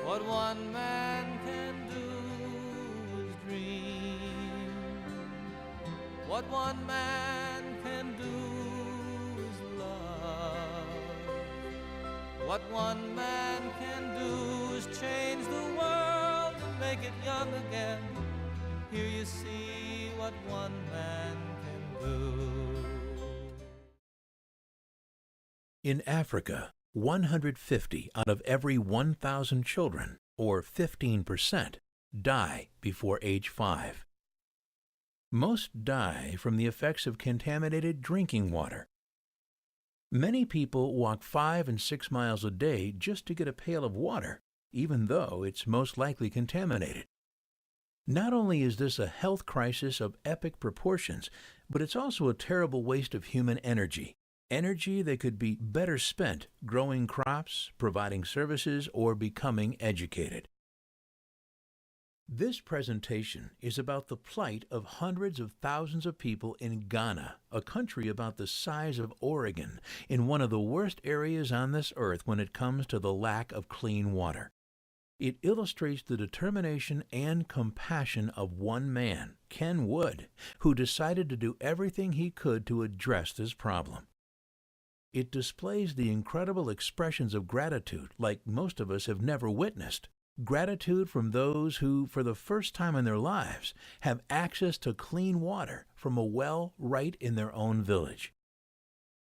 What one man can do is dream. What one man can do is love. What one man can do is change the world and make it young again. Here you see what one man can do. In Africa, 150 out of every 1,000 children, or 15%, die before age 5. Most die from the effects of contaminated drinking water. Many people walk 5 and 6 miles a day just to get a pail of water, even though it's most likely contaminated. Not only is this a health crisis of epic proportions, but it's also a terrible waste of human energy. Energy that could be better spent growing crops, providing services, or becoming educated. This presentation is about the plight of hundreds of thousands of people in Ghana, a country about the size of Oregon, in one of the worst areas on this earth when it comes to the lack of clean water. It illustrates the determination and compassion of one man, Ken Wood, who decided to do everything he could to address this problem. It displays the incredible expressions of gratitude like most of us have never witnessed. Gratitude from those who, for the first time in their lives, have access to clean water from a well right in their own village.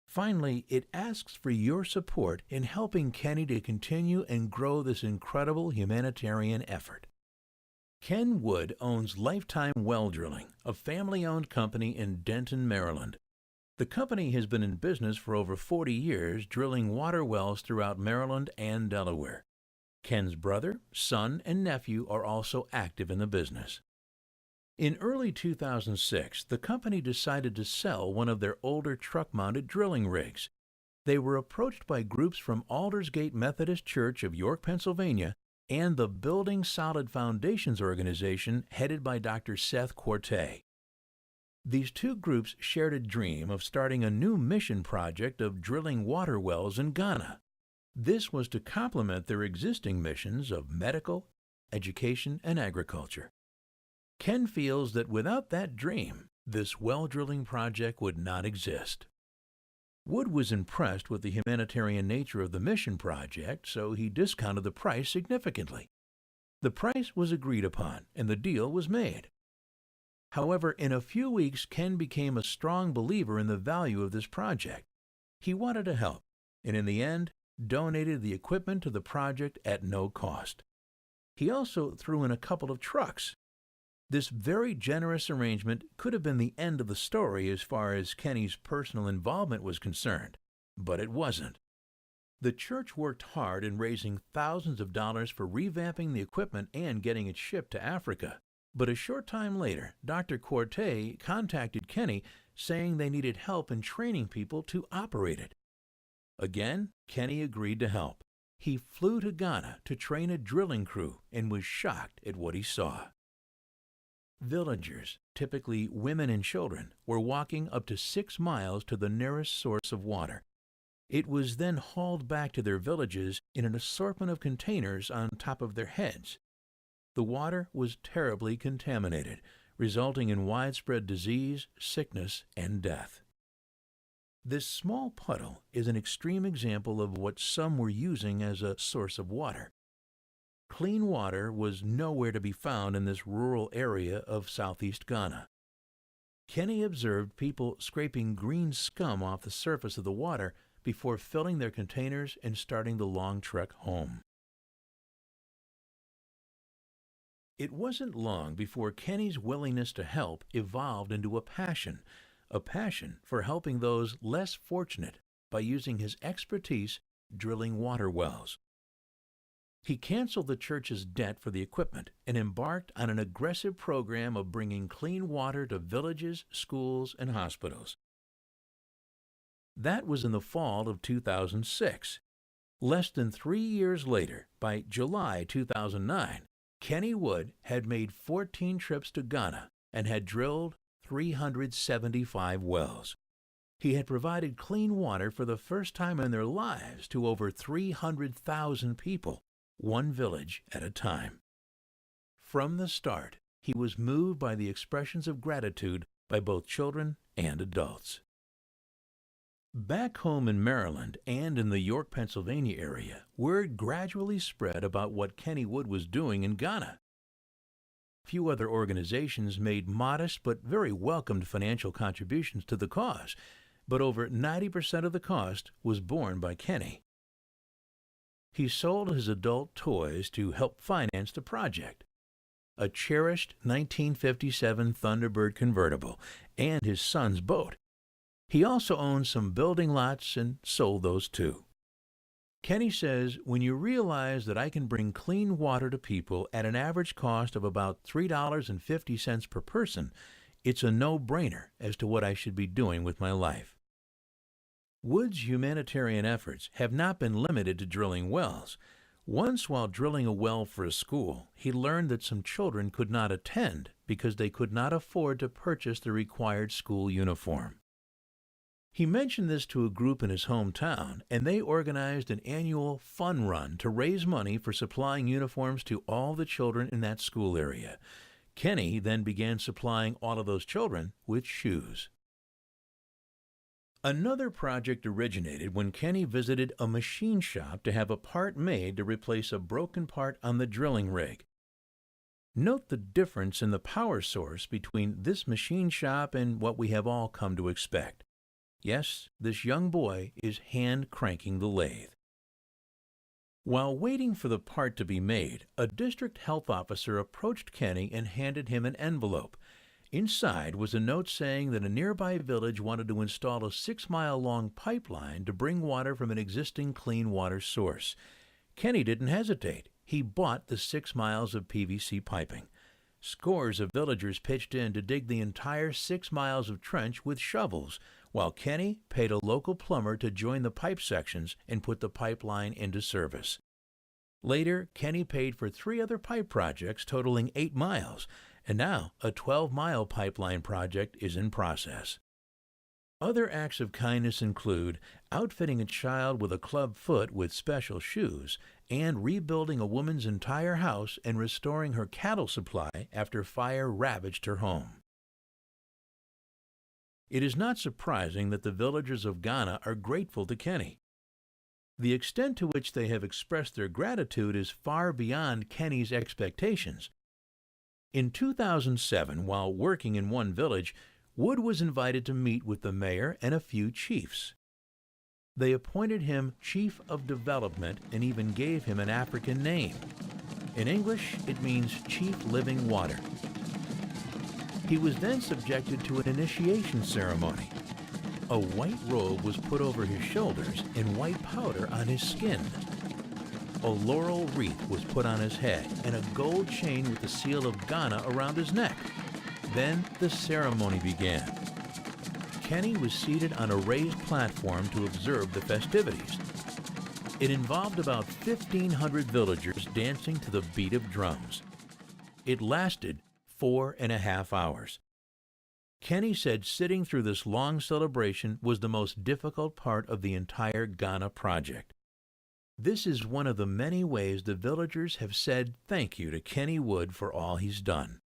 Finally, it asks for your support in helping Kenny to continue and grow this incredible humanitarian effort. Ken Wood owns Lifetime Well Drilling, a family-owned company in Denton, Maryland. The company has been in business for over 40 years, drilling water wells throughout Maryland and Delaware. Ken's brother, son, and nephew are also active in the business. In early 2006, the company decided to sell one of their older truck-mounted drilling rigs. They were approached by groups from Aldersgate Methodist Church of York, Pennsylvania, and the Building Solid Foundations organization headed by Dr. Seth Corte. These two groups shared a dream of starting a new mission project of drilling water wells in Ghana. This was to complement their existing missions of medical, education, and agriculture. Ken feels that without that dream, this well drilling project would not exist. Wood was impressed with the humanitarian nature of the mission project, so he discounted the price significantly. The price was agreed upon, and the deal was made. However, in a few weeks, Ken became a strong believer in the value of this project. He wanted to help, and in the end, donated the equipment to the project at no cost. He also threw in a couple of trucks. This very generous arrangement could have been the end of the story as far as Kenny's personal involvement was concerned, but it wasn't. The church worked hard in raising thousands of dollars for revamping the equipment and getting it shipped to Africa. But a short time later, Dr. Corte contacted Kenny saying they needed help in training people to operate it. Again, Kenny agreed to help. He flew to Ghana to train a drilling crew and was shocked at what he saw. Villagers, typically women and children, were walking up to 6 miles to the nearest source of water. It was then hauled back to their villages in an assortment of containers on top of their heads. The water was terribly contaminated, resulting in widespread disease, sickness, and death. This small puddle is an extreme example of what some were using as a source of water. Clean water was nowhere to be found in this rural area of southeast Ghana. Kenny observed people scraping green scum off the surface of the water before filling their containers and starting the long trek home. It wasn't long before Kenny's willingness to help evolved into a passion for helping those less fortunate by using his expertise drilling water wells. He canceled the church's debt for the equipment and embarked on an aggressive program of bringing clean water to villages, schools, and hospitals. That was in the fall of 2006. Less than 3 years later, by July 2009, Kenny Wood had made 14 trips to Ghana and had drilled 375 wells. He had provided clean water for the first time in their lives to over 300,000 people. one village at a time. From the start, he was moved by the expressions of gratitude by both children and adults. Back home in Maryland and in the York, Pennsylvania area, word gradually spread about what Kenny Wood was doing in Ghana. Few other organizations made modest but very welcomed financial contributions to the cause, but over 90% of the cost was borne by Kenny. He sold his adult toys to help finance the project, a cherished 1957 Thunderbird convertible and his son's boat. He also owned some building lots and sold those too. Kenny says, when you realize that I can bring clean water to people at an average cost of about $3.50 per person, it's a no-brainer as to what I should be doing with my life. Wood's humanitarian efforts have not been limited to drilling wells. Once, while drilling a well for a school, he learned that some children could not attend because they could not afford to purchase the required school uniform. He mentioned this to a group in his hometown, and they organized an annual fun run to raise money for supplying uniforms to all the children in that school area. Kenny then began supplying all of those children with shoes. Another project originated when Kenny visited a machine shop to have a part made to replace a broken part on the drilling rig. Note the difference in the power source between this machine shop and what we have all come to expect. Yes, this young boy is hand cranking the lathe. While waiting for the part to be made, a district health officer approached Kenny and handed him an envelope. Inside was a note saying that a nearby village wanted to install a 6-mile-long pipeline to bring water from an existing clean water source. Kenny didn't hesitate. He bought the 6 miles of PVC piping. Scores of villagers pitched in to dig the entire 6 miles of trench with shovels, while Kenny paid a local plumber to join the pipe sections and put the pipeline into service. Later, Kenny paid for 3 other pipe projects totaling 8 miles, and now a 12-mile pipeline project is in process. Other acts of kindness include outfitting a child with a club foot with special shoes and rebuilding a woman's entire house and restoring her cattle supply after fire ravaged her home. It is not surprising that the villagers of Ghana are grateful to Kenny. The extent to which they have expressed their gratitude is far beyond Kenny's expectations. In 2007, while working in one village, Wood was invited to meet with the mayor and a few chiefs. They appointed him Chief of Development and even gave him an African name. In English, it means Chief Living Water. He was then subjected to an initiation ceremony. A white robe was put over his shoulders and white powder on his skin. A laurel wreath was put on his head and a gold chain with the seal of Ghana around his neck. Then the ceremony began. Kenny was seated on a raised platform to observe the festivities. It involved about 1,500 villagers dancing to the beat of drums. It lasted 4.5 hours. Kenny said sitting through this long celebration was the most difficult part of the entire Ghana project. This is one of the many ways the villagers have said thank you to Kenny Wood for all he's done.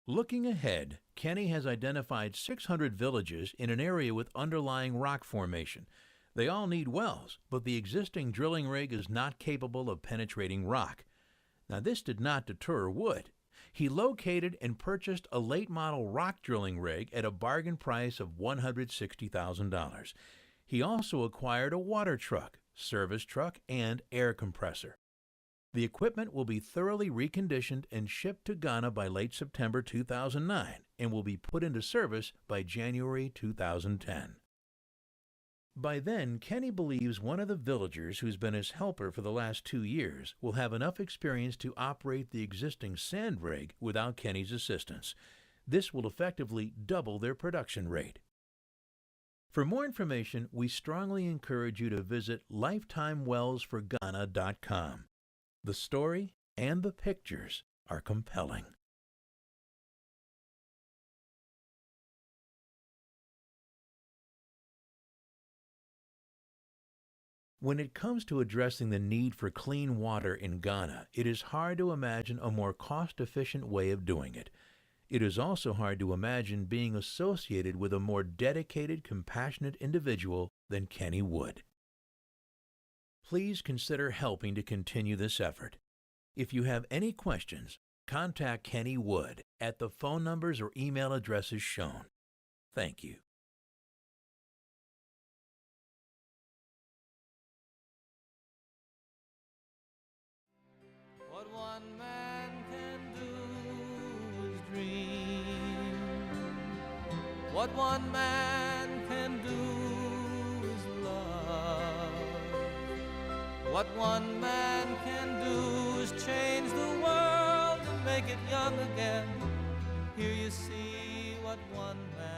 Looking ahead, Kenny has identified 600 villages in an area with underlying rock formation. They all need wells, but the existing drilling rig is not capable of penetrating rock. Now, this did not deter Wood. He located and purchased a late-model rock drilling rig at a bargain price of $160,000. He also acquired a water truck, service truck, and air compressor. The equipment will be thoroughly reconditioned and shipped to Ghana by late September 2009 and will be put into service by January 2010. By then, Kenny believes one of the villagers who's been his helper for the last 2 years will have enough experience to operate the existing sand rig without Kenny's assistance. This will effectively double their production rate. For more information, we strongly encourage you to visit lifetimewellsforghana.com. The story and the pictures are compelling. When it comes to addressing the need for clean water in Ghana, it is hard to imagine a more cost-efficient way of doing it. It is also hard to imagine being associated with a more dedicated, compassionate individual than Kenny Wood. Please consider helping to continue this effort. If you have any questions, contact Kenny Wood at the phone numbers or email addresses shown. Thank you. What one man can do is dream. What one man can do is love. What one man can do is change the world and make it young again. Here you see what one man